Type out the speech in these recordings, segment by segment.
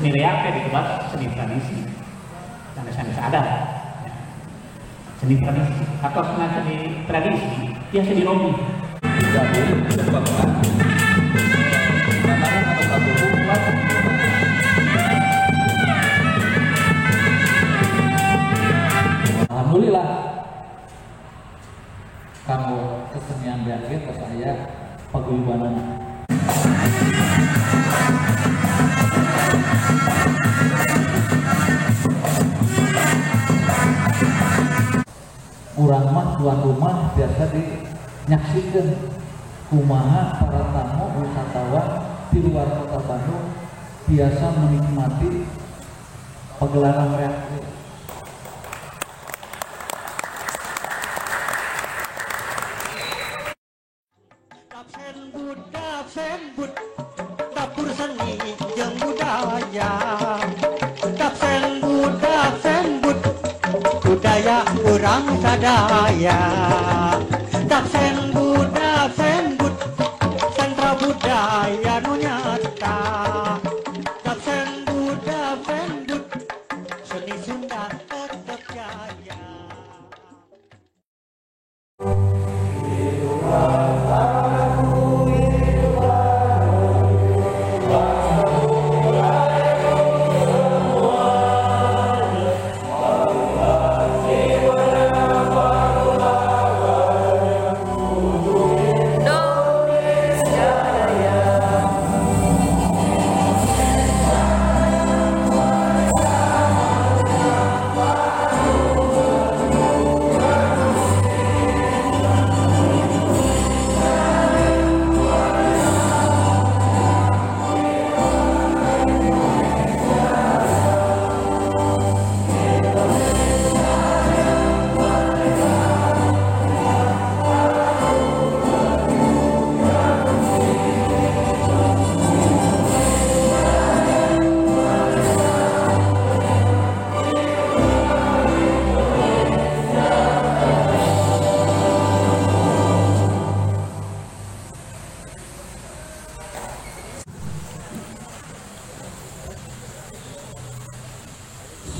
seni reak disebut seni tradisi dan seni adat. Seni tradisi atau seni tradisi dia seni robi. Jadi sebabkan tantangan atau satu bulan. Alhamdulillah kamu kesenian biakin ke saya paguyubanan. Urang mah tuan rumah biasa dinyaksikan kumaha para tamu wisatawan di luar kota Bandung biasa menikmati pagelaran reak. Dapur seni jeung budaya, Dapsen Bud budaya urang sadaya. Dapsen Bud sentra budaya nu nyata. Dapsen Bud seni Sunda tetep jaya.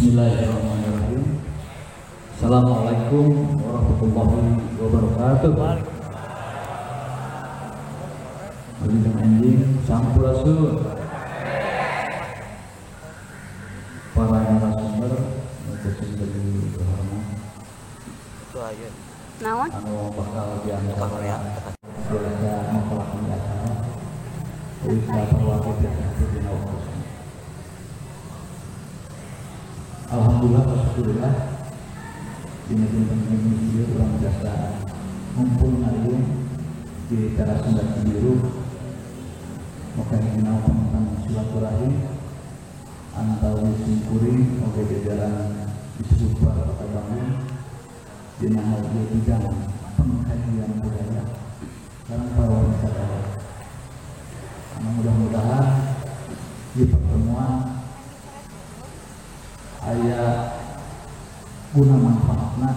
Bismillahirrahmanirrahim. Assalamualaikum warahmatullahi wabarakatuh. Berikan anjing sampurasun. Para narasumber khusus dari hormat. Naon? Anu bakal diangkat silakan mempelajari acara. Bisa perwakilan dari Nawab. Alhamdulillah, alhamdulillah. Ini Indonesia orang jasa ngumpul hari di teras Sunda Biru. Maka kenal tentang silaturahim antara Singkuring oke jajaran disebut Kota Bandung di hal bidang pengkajian budaya dan para wisatawan. Mudah-mudahan di pertemuan aya guna manfaatna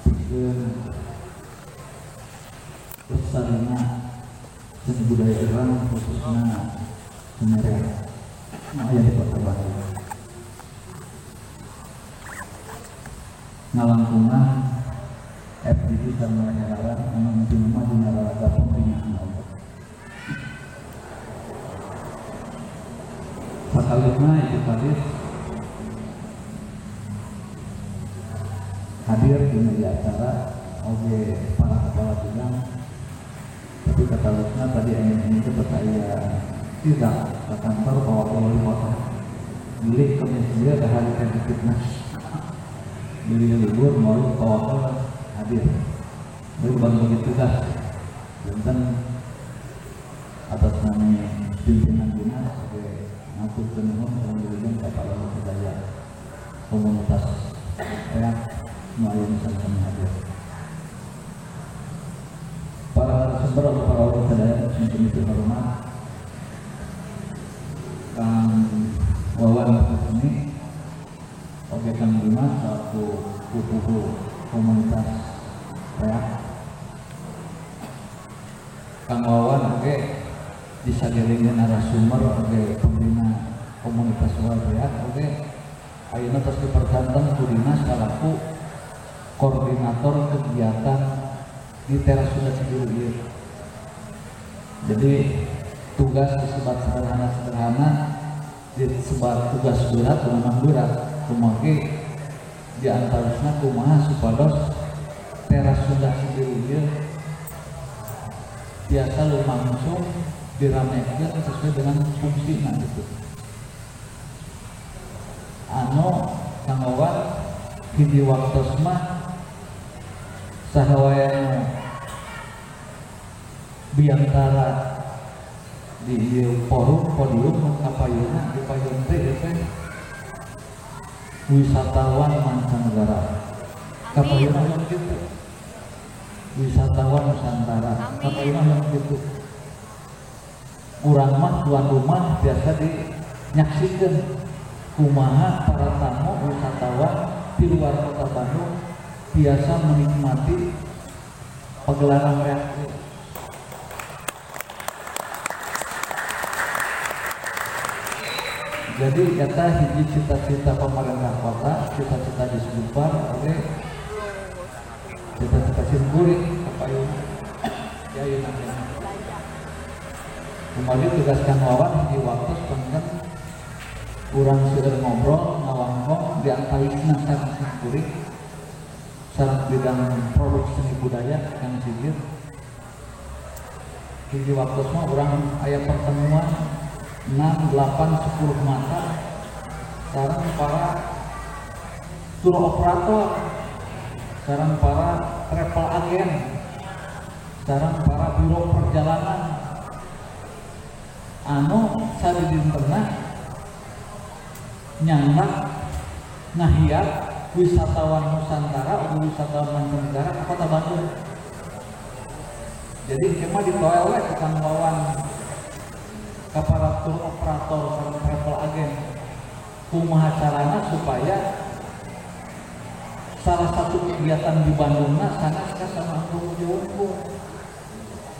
pikeun lestarinya seni budaya urang khususna seni reak aya di Kota Bandung. Ngalangkungan FDP dan masyarakat menuju maju nararaga pembinaan Allah. Sakalipna itu hadis hadir di media acara oleh para kepala bidang, tapi kata Lutna tadi ini percaya tidak ke kantor bawa wali kota beli ke media ke hari fitness beli libur mau bawa hadir jadi bagi tugas tentang atas nama pimpinan dinas sebagai ngatur penuh dan diberikan kepala budaya komunitas melalui misalkan hadir para narasumber atau para orang sadaya yang kami hormat Kang Wawan ini oke Kang Bima satu kupu komunitas reak Kang Wawan oke disadirin narasumber oke pembina komunitas Walreak oke ayeuna tos dipercanten ku dinas selaku koordinator kegiatan di teras Sunda Cibiru ieu. Jadi tugas disebat sederhana disebat tugas berat memang berat kumaha di antaranya kumaha supados teras Sunda Cibiru ieu biasa lumangsung diramekeun sesuai dengan fungsina gitu. Sangawan hiji waktos mah sahawayana biantara di podium kapayuna di payun teh wisatawan mancanegara kapayuna yang gitu wisatawan Nusantara kapayuna yang gitu urang mah tuan rumah biasa dinyaksikeun kumaha para tamu wisatawan di luar kota Bandung biasa menikmati pagelaran reaksi. Jadi kata hiji cita-cita pemerintah kota, cita-cita di Sumbar, oke, cita-cita simkuring apa ini? Ya ini. Kembali tugaskan wawan di waktu sepengen kurang seueur ngobrol ngawangkong di antawisna sareng simkuring sareng bidang produk seni budaya yang sijir. Hiji waktu semua orang aya pertemuan 6, 8, 10 mata sareng para tour operator, sareng para travel agen, sareng para biro perjalanan saridintena nyandak ngahiat wisatawan Nusantara atau wisatawan mancanegara ke kota Bandung. Jadi cuma ditoel we tukang wawan para tour operator sareng travel agen kumaha carana supaya salah satu kegiatan di Bandungna sanes ka Samanggung unggul,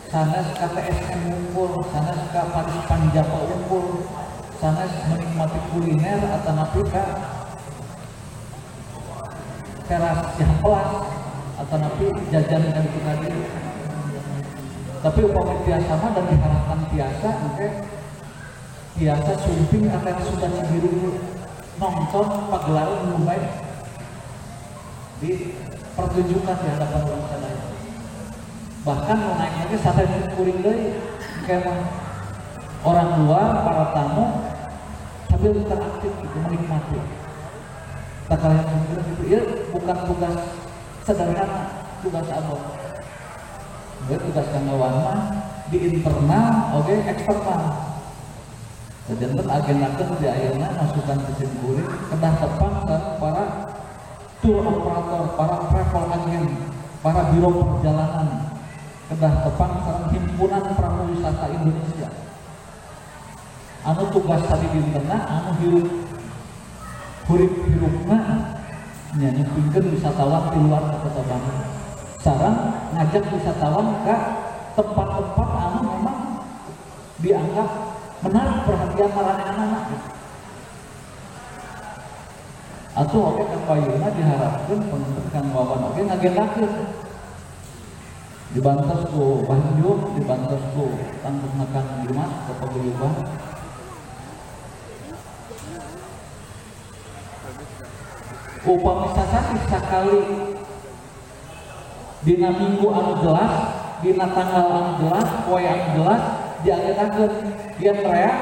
sanes ka TSM unggul, sanes ka Paris Panjapa unggul, sanes menikmati kuliner atau napi ka teras Cihampelas atau napi jajan dan tadi. Tapi upama biasa mah dan diharapkan biasa oke biasa sumping akan sudah Cibiru nonton pagelaran mulai di pertunjukan di hadapan orang sadaya. Bahkan mau naik lagi sampai kuring deui kayak orang luar para tamu sambil interaktif itu menikmati. Tak kalian sendiri itu ya bukan tugas sederhana, tugas abot. Dia tugas kangawan mah di internal, oke, eksternal. Jadi agenda di ayeuna masukan ke simkuring kedah tepang para tour operator, para travel agen, para biro perjalanan kedah tepang sareng himpunan prawisata Indonesia. Anu tugas tadi dintena anu hirupna nyanyepikeun wisatawan di luar kota Bandung. Sareng ngajak wisatawan ke tempat-tempat anu memang dianggap menarik perhatian para anak-anak. Atuh oke kapayuna diharapkeun penentukan wawan oke ngagendakeun. Dibantos ku Banjung, dibantos ku Tanggung Makan Dimas ke Paguyuban. Upami sasati sakali dina minggu anu jelas, dina tanggal anu jelas, poe anu jelas diagendakeun yen rea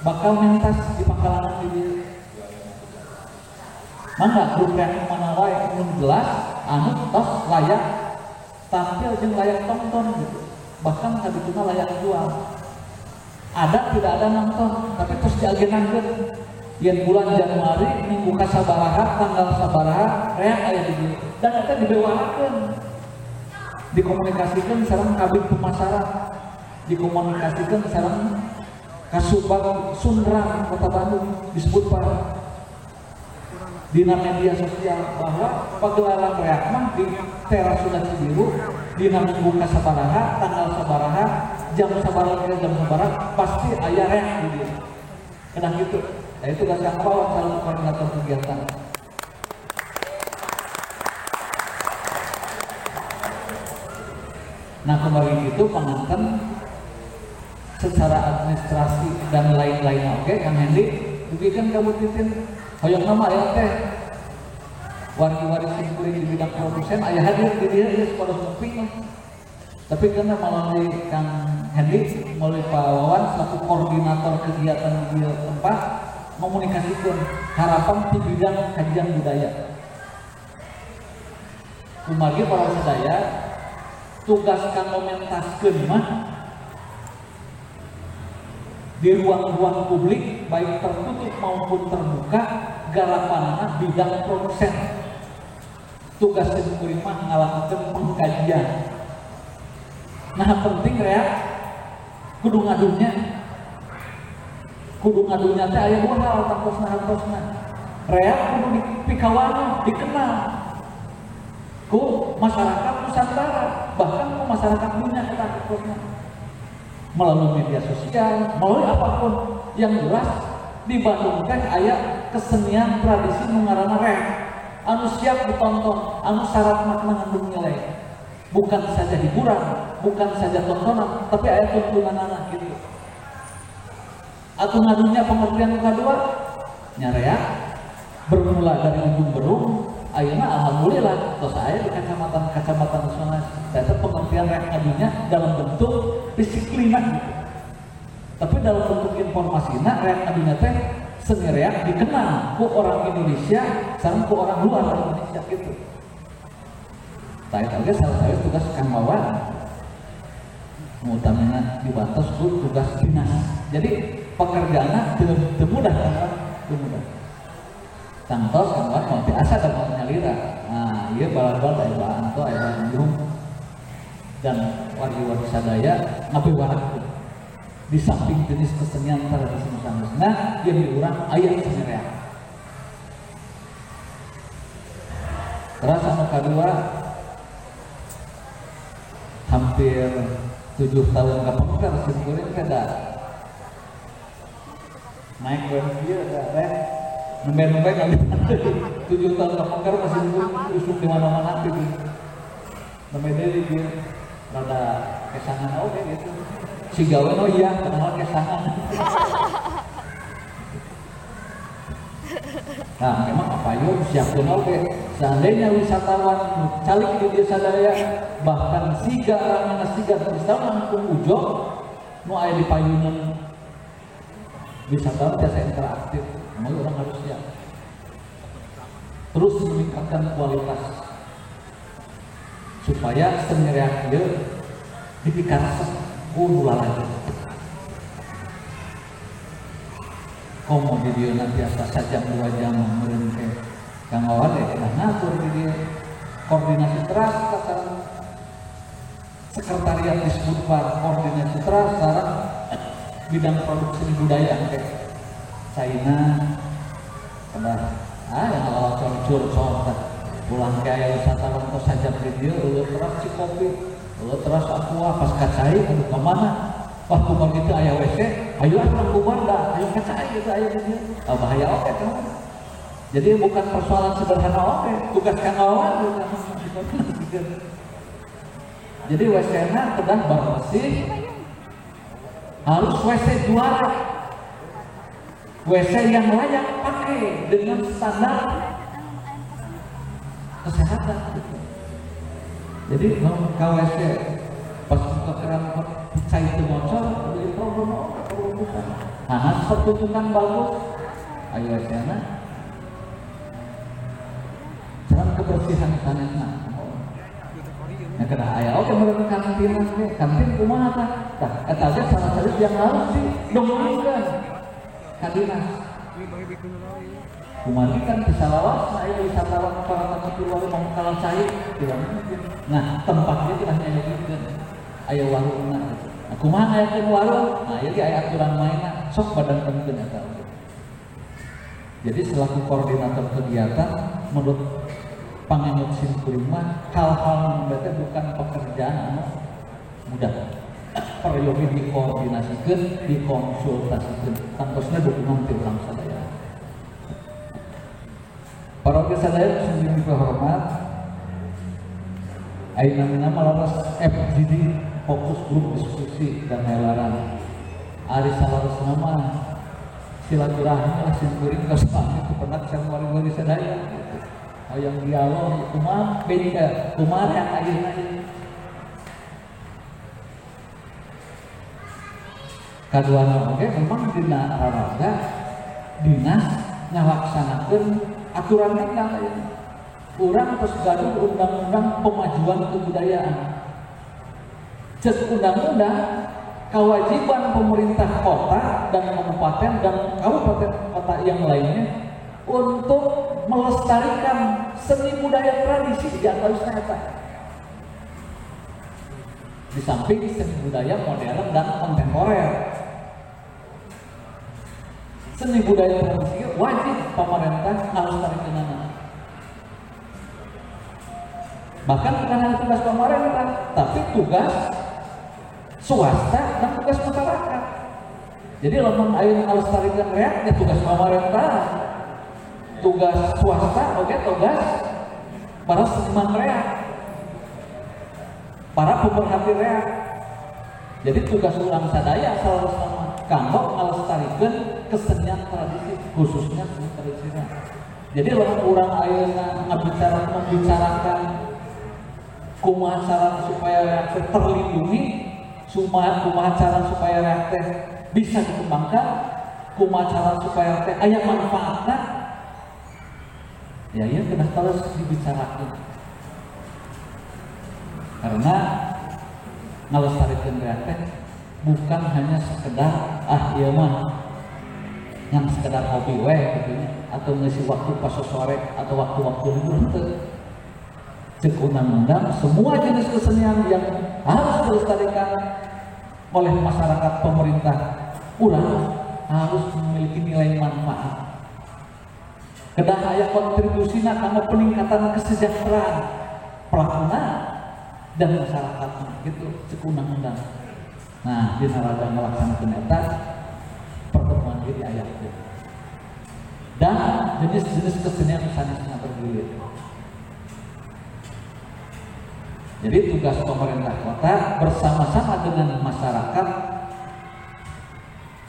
bakal mentas di Pangkalan di mangga grup yang mana wae anu jelas anu tos layak tampil jeung layak tonton gitu. Bahkan habituna layak jual. Ada tidak ada nonton tapi terus diagendakeun yen bulan Januari minggu kasabaraha tanggal sabaraha rea aya di dieu dan eta dibewarakeun dikomunikasikeun sareng kabin pemasaran dikomunikasikan sareng Kasubag Sundrang Kota Bandung disebut Pak dina media sosial bahwa pagelaran reak mah di teras Sunda Cibiru dina minggu kasabaraha tanggal sabaraha jam sabaraha pasti aya reak di dieu Kadang gitu. Nah, itu tugas Kang Wawan selalu koordinator kegiatan. Nah kemarin itu pengantin secara administrasi dan lain-lain oke Kang Hendy bikin kamu titin hoyong nama ya teh wargi-wargi simkuring di bidang produsen ayah hadir di dia ya sekolah sepi tapi karena melalui Kang Hendy melalui Pak Wawan selaku koordinator kegiatan di tempat komunikasikan harapan di bidang kajian budaya kumagi para sadaya tugas kanggo mentaskeun mah di ruang-ruang publik baik tertutup maupun terbuka garapanana bidang produsen tugas simkuring mah ngalakukeun pengkajian nah penting rea kudu ngadunya teh aya dua hal tangtosna rea kudu dipikawan dikenal ku masyarakat Nusantara bahkan ku masyarakat dunia kita tangtosna melalui media sosial, melalui apapun yang jelas di Bandung teh aya kesenian tradisi nu ngaranna rek anu siap ditonton, anu syarat makna ngandung nilai bukan saja hiburan, bukan saja tontonan tapi aya tuntunanana gitu atuh ngadunya pengertian kedua nyarea bermula dari ujung berung ayeuna alhamdulillah tos aya di kacamata nasional eta pengertian rek ngadunya dalam bentuk disiplin gitu. Tapi dalam bentuk informasinya rek ngadunya teh seni reak dikenal ku orang Indonesia sareng ku orang luar Indonesia gitu. Tah eta ge salah satu tugas Kang Wawan utamanya dibantos ku tugas dinas. Jadi pekerjaanna teu mudah kan? Teu mudah. Tangtos kan mau biasa dan mau nyalira. Nah, iya balal-balal aya bahan to aya bandung dan wargi-wargi sadaya ngabewahakeun. Di samping jenis kesenian tradisi Nusantara yang diurang aya seni reak. Terus anu kadua hampir 7 tahun kapengker simkuring kada naik banjir ada rek nembe-nembe kali 7 tahun kapengker masih usung di mana-mana gitu nembe deui dia rada kesangan oke gitu si gawe no iya kenal kesangan nah memang apa yuk siapkan oke seandainya wisatawan calik di desa daya bahkan siga orangnya siga bisa langsung ujo nu aya di payunan wisatawan biasa interaktif memang orang harus siap terus meningkatkan kualitas supaya seni reak ieu dipikarasep ulah lagi komo di dia biasa saja 2 jam merengke Kang Wawan ngatur di dia koordinasi teras sareng sekretariat Disbudpar koordinasi teras sareng bidang produksi budaya kayak China ada yang awal curcur pulang kayak wisatawan kok saja video lu terus si kopi lu terus aqua pas kacai aduh kemana wah kumar gitu ayah WC ayo orang kumar dah ayo kacai gitu ayo video bahaya oke kan jadi bukan persoalan sederhana oke tugas Kang Wawan jadi WC-nya sedang bersih harus WC juara WC yang layak pakai dengan standar kesehatan gitu. Jadi mau KWC pas buka keran cair itu bocor jadi problem bukan nah pertunjukan bagus ayo WC-nya cara kebersihan sanitnya ya kena ayah oke mereka kantin kumaha tah tah eta ge salah satu yang harus didongengkeun ka dinas kumaha kan bisa lawas aya wisatawan para tamu keluar mau kalau cair tidak mungkin nah tempatnya tidak hanya gitu aya warungna nah kumaha ngayakeun warung nah ieu ge aya aturan mainna sok badan penting eta jadi selaku koordinator kegiatan menurut panganut simkuring mah hal-hal yang bukan pekerjaan mudah peryogi dikoordinasikan, dikonsultasikan, tangkosnya dukungan ti urang sadaya. Parogi sadaya sendiri berhormat, ayeuna malaras FGD fokus grup diskusi dan helaran. Ari salaras nama silaturahmi lah singkuring ka pamit kepenak sareng wali-wali sadaya. Hayang dialog kumaha beda kumaha ayeuna kaduana oge memang dina olahraga dinas ngalaksanakeun aturan tentang urang terus gaduh undang-undang pemajuan kebudayaan. Cek undang-undang kewajiban pemerintah kota dan kabupaten dan kabupaten kota yang lainnya untuk melestarikan seni budaya tradisi di antaranya apa? Di samping seni budaya modern dan kontemporer. Seni budaya tradisi wajib pemerintah ngalestarikanana. Bahkan bukan hanya tugas pemerintah, tapi tugas swasta dan tugas masyarakat. Jadi lamun aya ngalestarikan reak ya tugas pemerintah, tugas swasta oke tugas para seniman reak, para pemerhati reak. Jadi tugas urang sadaya salah sama kanggo ngalestarikan kesenian tradisi khususnya seni tradisional. Jadi lamun urang ayeuna membicarakan kumaha cara supaya reak terlindungi, kumaha cara supaya reak teh bisa dikembangkan, kumaha cara supaya teh aya manfaatna, ya ieu kena terus dibicarakan. Karena ngalestarikeun reak teh bukan hanya sekedar ieu mah yang sekedar hobi we gitu atau ngisi waktu pas sore atau waktu-waktu libur teu. Cek undang-undang semua jenis kesenian yang harus dilestarikan oleh masyarakat pemerintah urang harus memiliki nilai manfaat. Kedah aya kontribusina kanggo peningkatan kesejahteraan pelakuna dan masyarakat gitu cek undang-undang. Nah, di naraga ngalaksanakeun eta pertemuan ieu diayakeun. Dan jenis-jenis kesenian sanesna bergilir. Jadi tugas pemerintah kota bersama-sama dengan masyarakat,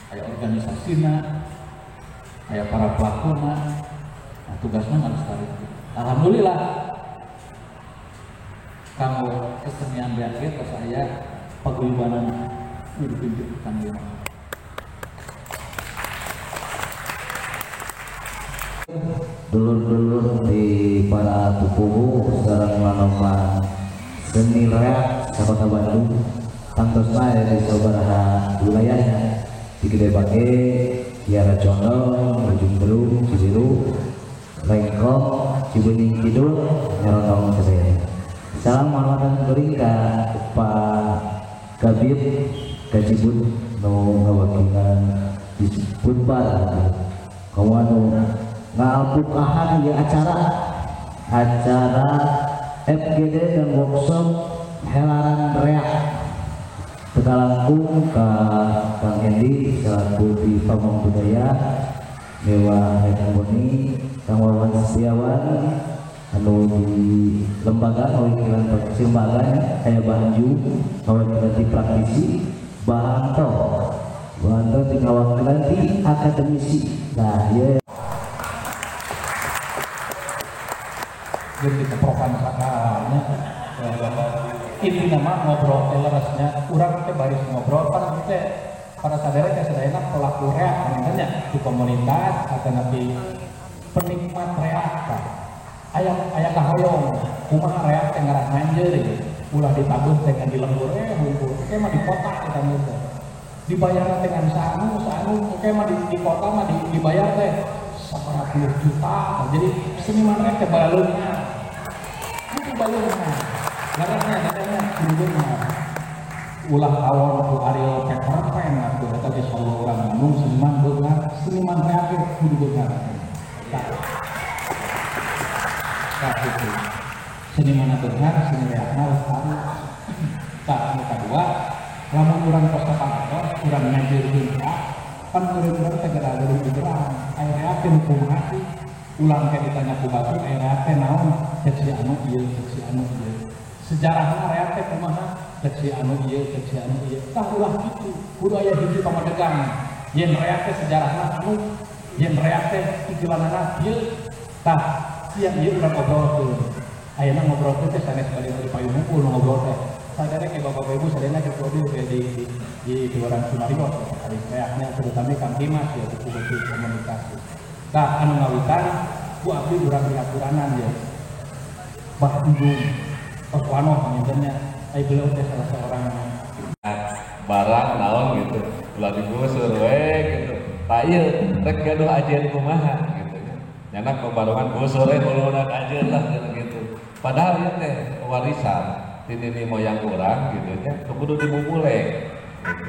kayak organisasinya, kayak para pelakuna, nah tugasnya harus tarik. Alhamdulillah, kanggo kesenian biasa pas saya paguyubanan ditunjuk kanggo. Dulur-dulur di para tupuhu sareng manoman seni reak sa Kota Bandung tangtosna di sabaraha wilayahnya di Gede Bage, Kiara Condong, Ujung Berung, Cibiru, Lengkong, Cibening Kidul, Nyerondong Kesehatan. Salam hormatan beuring ka Pak Kabid Kacibut nu ngawakilan disebut Pak kamu anu ngaalpukahan di acara FGD dan workshop helaran reak tegalangkung ka Kang Endi selaku di Pamong Budaya Dewa Hekboni Kang Wawan Setiawan anu di lembaga wakilan persimbangan aya Bahanju wakilan di praktisi Bahanto di wakilan di akademisi. Nah ya jadi kepropan sakarnya ini nama ngobrol telerasnya urang teh baris ngobrol kan teh para sadaya teh sadayana pelaku reak namanya di komunitas atau nanti penikmat reak aya kahoyong kumaha reak teh ngarasaan jeuri ulah ditabung teh di lembur hungkul teh mah di kota kita teh dibayar dengan sanu teh mah di kota mah dibayar teh 100 juta. Jadi seniman reak teh baleunya baleunya garangnya kudunya ulah awon ku Ariel Pepperpen atuh eta ge salur urang Bandung seniman beungar seniman reak kudu beungar itu seniman beungar seni reakna harus tahu. Anu kadua lamun urang kosta pangatos urang ngajeurkeun pan urang tegara dulu digerang aya teh kumaha sih ulang teh ditanya ku batu aya teh naon cek si anu ieu cek si anu ieu sejarahna aya teh kumaha cek si anu ieu cek si anu ieu tah ulah kitu kudu aya hiji pamadegang yen rea teh sejarahna anu yen rea teh ikilanana ieu tah siang ieu urang ngobrolkeun ayeuna ngobrolkeun teh sanes bari di payung hungkul ngobrol teh sadaya kayak bapak ibu sadaya ke prodi di Kelurahan Sumario kali reaknya terutama Kang Dimas ya buku komunikasi. Nah anu ngawitan ku abdi urang di aturanan ya. Bah Ujung Oswano pamimpinnya ai beliau teh salah seorang barang naon gitu. Ulah digusur we gitu. Tah ieu rek gaduh ajeun kumaha gitu. Nyana pembarongan gusur we uluna ajeun lah gitu. Padahal ieu teh warisan di nini moyang orang gitu nya kudu dimumule gitu.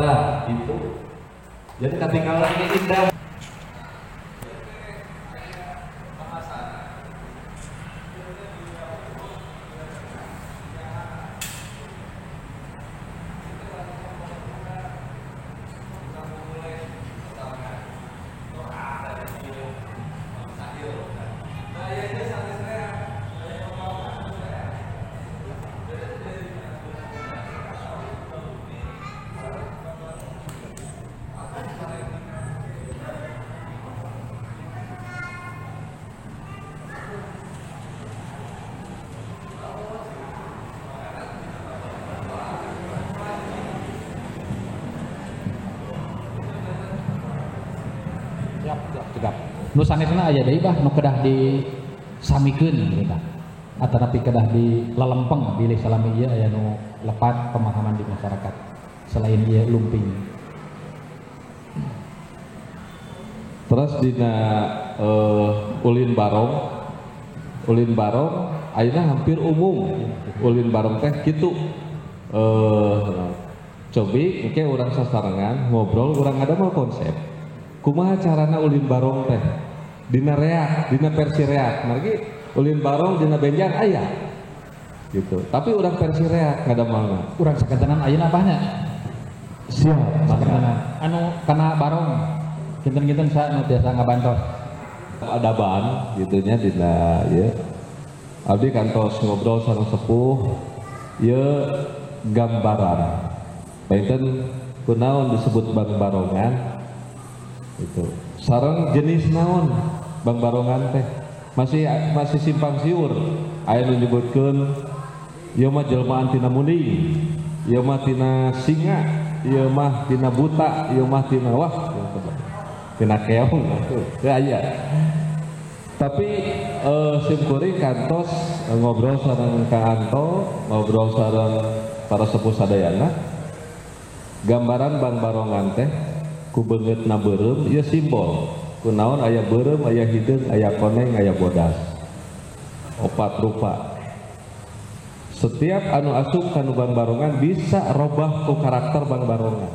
Nah, itu. Jadi ketinggalan ini indah. Tegap. Nu sanesna aya deui bah nu kedah disamikeun gitu. Atanapi kedah di lelempeng bilih salami ieu aya nu lepat pemahaman di masyarakat. Selain ieu lumping. Terus dina ulin barong ayeuna hampir umum ulin barong teh kitu. Cobi engke urang sasarengan ngobrol urang ngadamel konsep. Kumaha carana ulin barong teh dina reak, dina versi reak. Margi ulin barong dina benjang aya. Gitu. Tapi urang versi reak ngadamelna. Urang sakantenan ayeuna apanya? Siap, Sakantenan. Anu kana barong kinten-kinten sa nu biasa ngabantos. Adaban gitu nya dina ieu. Abdi kantos ngobrol sareng sepuh ieu gambaran. Painten kunaon disebut bang barongan. Itu sareng jenis naon bang barongan teh masih simpang siur aya nu nyebutkeun ieu mah jelmaan tina munding ieu mah tina singa ieu mah tina buta ieu mah tina wah tina keong teu aya tapi sim kuring kantos ngobrol sareng Kang Anto ngobrol sareng para sepuh sadayana gambaran Bang Barongan teh ku beungeutna beureum ieu simbol kunaon aya beureum aya hideung aya koneng aya bodas opat rupa. Setiap anu asup kanu Bang Barongan bisa robah ku karakter Bang Barongan.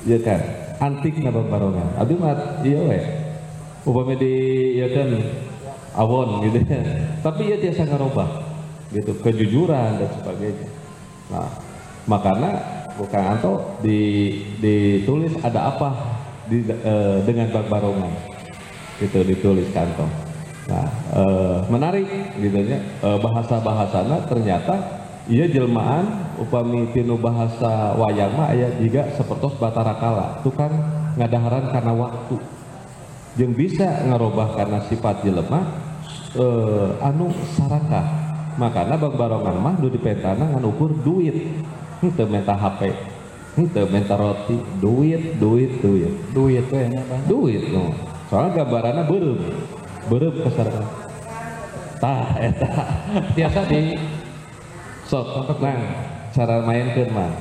Ieu kan antikna Bang Barongan. Abdi mah ieu we. Upami di ieu kan awon gitu ya. Tapi ieu tiasa ngarobah gitu, kejujuran dan sebagainya. Nah, makanya Kang Anto ditulis ada apa dengan Bang Barongan. Gitu ditulis Kanto. Nah, menarik gitu nya bahasa-bahasana ternyata ieu jelmaan upami tinu bahasa wayang mah aya jiga sapertos Batara Kala tukang ngadaharan kana waktu jeung bisa ngarobah kana sifat jelema anu sarakah. Makana Bang Barongan mah nu dipetana ngan ukur duit, henteu menta HP, henteu menta roti, duit we nya Bang. Duit no. Soalnya gambaranna beureum kasarana. Tah eta tiasa di sok nang cara mainkeun mah.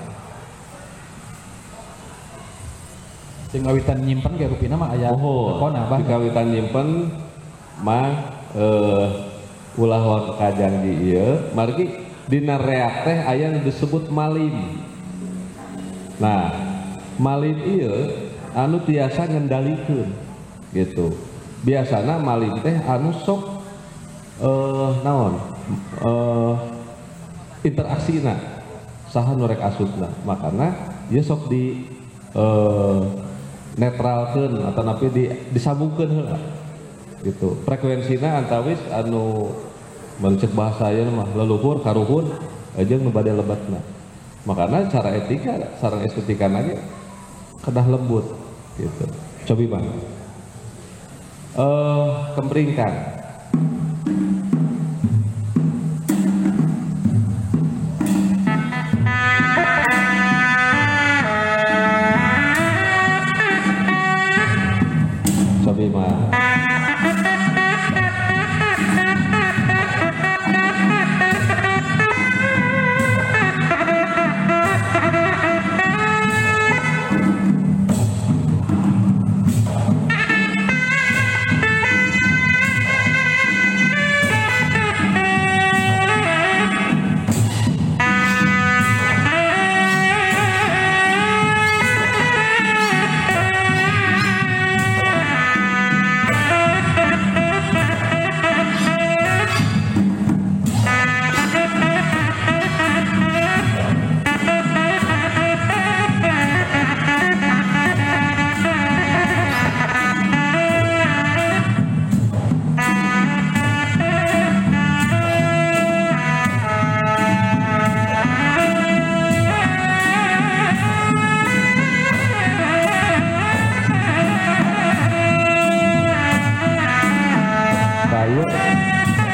Sing ngawitan nyimpen ge rupina mah aya kona Bang. Kawitan nyimpen mah ulah wan kajang di ieu margi dina reak teh aya nu disebut malim. Nah, malim ieu anu tiasa ngendalikeun gitu. Biasana malim teh anu sok naon interaksina saha nu rek asupna. Makana ieu sok di netralkeun atau napi disambungkeun heula gitu. Frekuensina antawis anu mencek bahasa ayeuna mah leluhur karuhun jeung nu bade lebetna. Makana cara etika sareng estetikana ge kedah lembut gitu. Cobi Bang. Kemringkang. Cobi mah.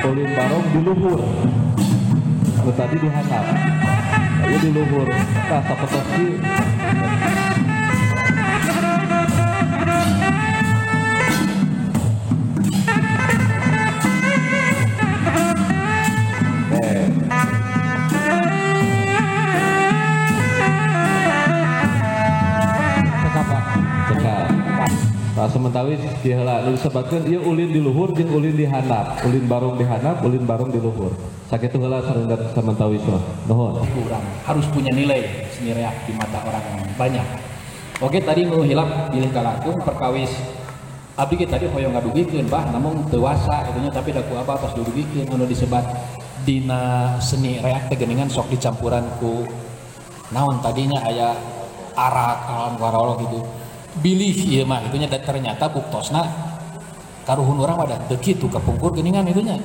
Ulin barong di luhur, tadi dihanap, ayo di luhur, nah sapetos di Nah, sementawis kiheula nu disebutkeun ieu ulin di luhur jeung ulin di handap, ulin barong di handap, ulin barong di luhur. Sakitu heula sareng sementawis mah. Nuhun. Kurang harus punya nilai seni reak di mata orang banyak. Oke, tadi nu hilap bilih kalakung perkawis abdi ge tadi hoyong ngadugikeun bah namun teu wasa atunya tapi da ku apa pas dudugikeun anu disebat dina seni reak teh geuningan sok dicampuran ku naon tadinya aya arak alam warolo gitu. Bilih ieu mah itunya ternyata buktosna karuhun urang pada teu kitu kapungkur geuningan itunya.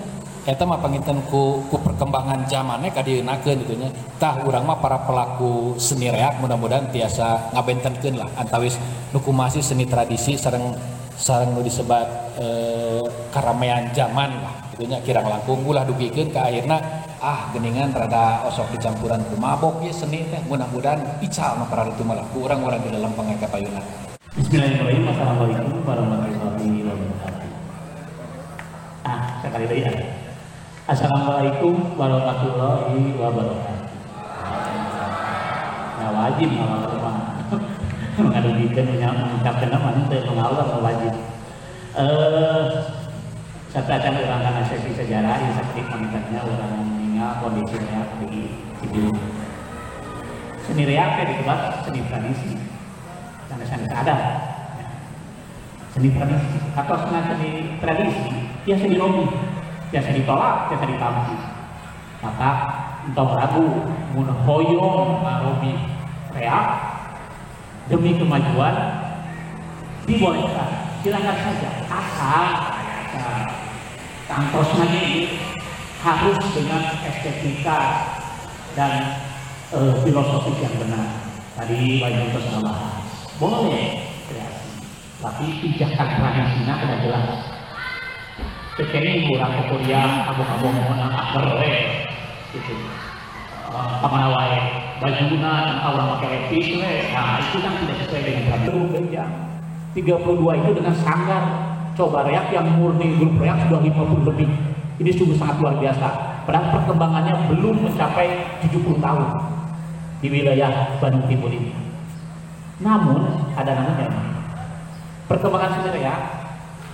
Eta mah panginten ku perkembangan zamannya kadienakeun itunya. Tah urang mah para pelaku seni reak mudah-mudahan tiasa ngabentenkeun lah antawis nu kumasih seni tradisi sareng nu disebat karamean zaman lah itunya kirang langkung ulah dugikeun ka akhirna geuningan rada osok dicampuran ku mabok ieu seni teh mudah-mudahan ical mah para ditu malah ku urang-urang di dalam pangeka payuna. Bismillahirrahmanirrahim. Assalamualaikum warahmatullahi wabarakatuh. Sekali lagi. Assalamualaikum warahmatullahi wabarakatuh. nggak wajib kalau rumah mengadukan mengucapkan nama itu mengalah wajib. Saya akan urangkan sesi sejarah yang seperti komentarnya orang meninggal kondisi reak di Cibiru. Seni reak disebut seni tradisi, karena seni ada. Seni tradisi atau seni tradisi biasa dirobi, biasa ditolak, biasa ditampi. Maka entah ragu, mun hoyong marobi reak demi kemajuan dibolehkan, silakan saja. Asal tangkosnya ini harus dengan estetika dan filosofis yang benar. Tadi banyak kesalahan. Boleh kreasi, tapi pijakan tradisinya tidak jelas. Kekini kurang kuliah, kamu mau akar gitu. Pamanawai bajunan orang pakai lepis, nah itu kan tidak sesuai dengan peraturan jam. 32 itu dengan sanggar coba reak yang murni grup reak sudah 50 lebih. Ini sungguh sangat luar biasa. Padahal perkembangannya belum mencapai 70 tahun di wilayah Bandung Timur ini. Namun ada namanya perkembangan seni reak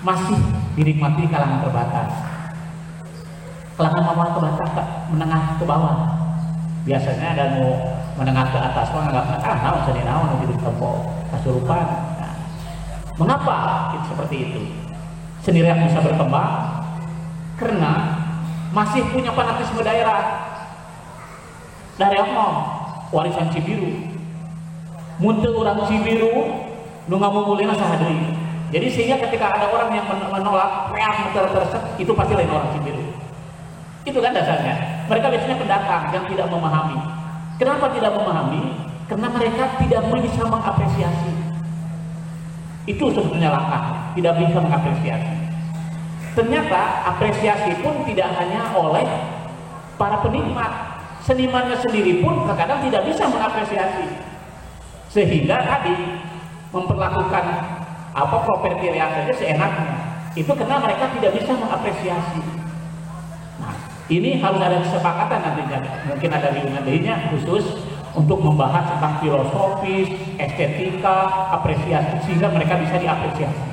masih dinikmati kalangan terbatas. Kalangan mawar terbatas menengah ke bawah. Biasanya ada mau menengah ke atas mah nggak naon seni naon di toko kasurupan. Nah, mengapa seperti itu? Seni reak bisa berkembang karena masih punya fanatisme daerah. Daerah mau warisan Cibiru. Muntah orang Cibiru nu ngamumulina saha deui. Jadi sehingga ketika ada orang yang menolak reak tersebut itu pasti lain orang Cibiru. Itu kan dasarnya. Mereka biasanya pendatang yang tidak memahami. Kenapa tidak memahami? Karena mereka tidak bisa mengapresiasi. Itu sebetulnya langkah, tidak bisa mengapresiasi. Ternyata apresiasi pun tidak hanya oleh para penikmat, senimannya sendiri pun kadang tidak bisa mengapresiasi. Sehingga tadi memperlakukan properti reak saja seenaknya. Itu karena mereka tidak bisa mengapresiasi. Ini harus ada kesepakatan nantinya, mungkin ada riungan khusus untuk membahas tentang filosofis, estetika, apresiasi, sehingga mereka bisa diapresiasi.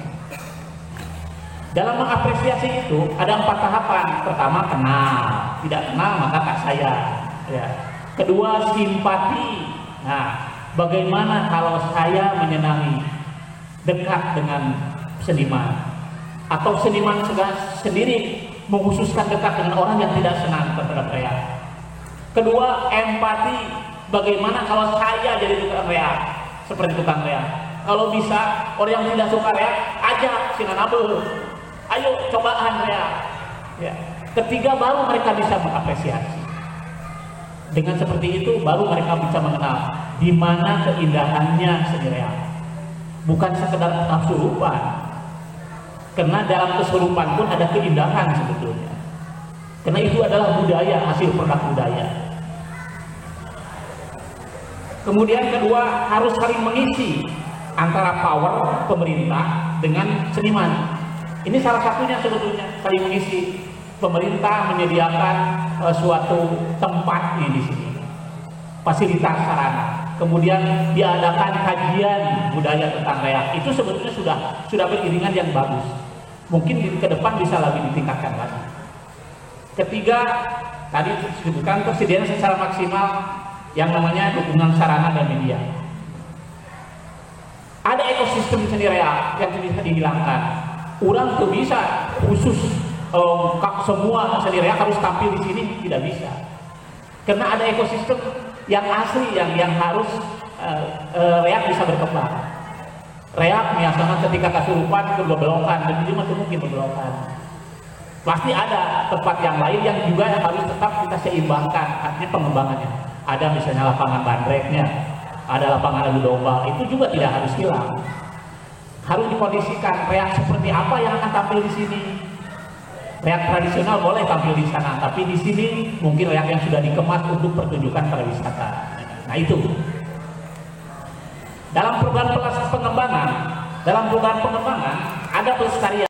Dalam mengapresiasi itu ada 4 tahapan. Pertama, kenal, tidak kenal maka tak sayang. Ya. Kedua, simpati. Nah, bagaimana kalau saya menyenangi, dekat dengan seniman, atau seniman sendiri mengkhususkan dekat dengan orang yang tidak senang terhadap reak. Kedua, empati. Bagaimana kalau saya jadi tukang reak, seperti tukang reak. Kalau bisa orang yang tidak suka reak, ajak sinanabe. Ayo cobaan reak. Ya. Ketiga, baru mereka bisa mengapresiasi. Dengan seperti itu, baru mereka bisa mengenal di mana keindahannya seni reak. Bukan sekedar kesurupan. Karena dalam kesurupan pun ada keindahan sebetulnya. Karena itu adalah budaya, hasil produk budaya. Kemudian kedua, harus saling mengisi antara power pemerintah dengan seniman. Ini salah satunya sebetulnya, saling mengisi. Pemerintah menyediakan suatu tempat di sini, fasilitas sarana. Kemudian diadakan kajian budaya tentang reak. Itu sebetulnya sudah beriringan yang bagus. Mungkin ke depan bisa lebih ditingkatkan lagi. Ketiga, tadi disebutkan persediaan secara maksimal yang namanya dukungan sarana dan media. Ada ekosistem seni reak yang bisa dihilangkan. Orang tuh bisa khusus semua seni reak harus tampil di sini, tidak bisa. Karena ada ekosistem yang asli yang harus reak bisa berkembang. Reak misalnya ketika kasurupan berbelokan, dan itu masih mungkin berbelokan. Pasti ada tempat yang lain yang juga harus tetap kita seimbangkan, artinya pengembangannya. Ada misalnya lapangan bandreknya, ada lapangan adu domba, itu juga tidak harus hilang. Harus dikondisikan reak seperti apa yang akan tampil di sini. Reak tradisional boleh tampil di sana, tapi di sini mungkin reak yang sudah dikemas untuk pertunjukan pariwisata. Nah itu. Dalam program pengembangan ada pelestarian.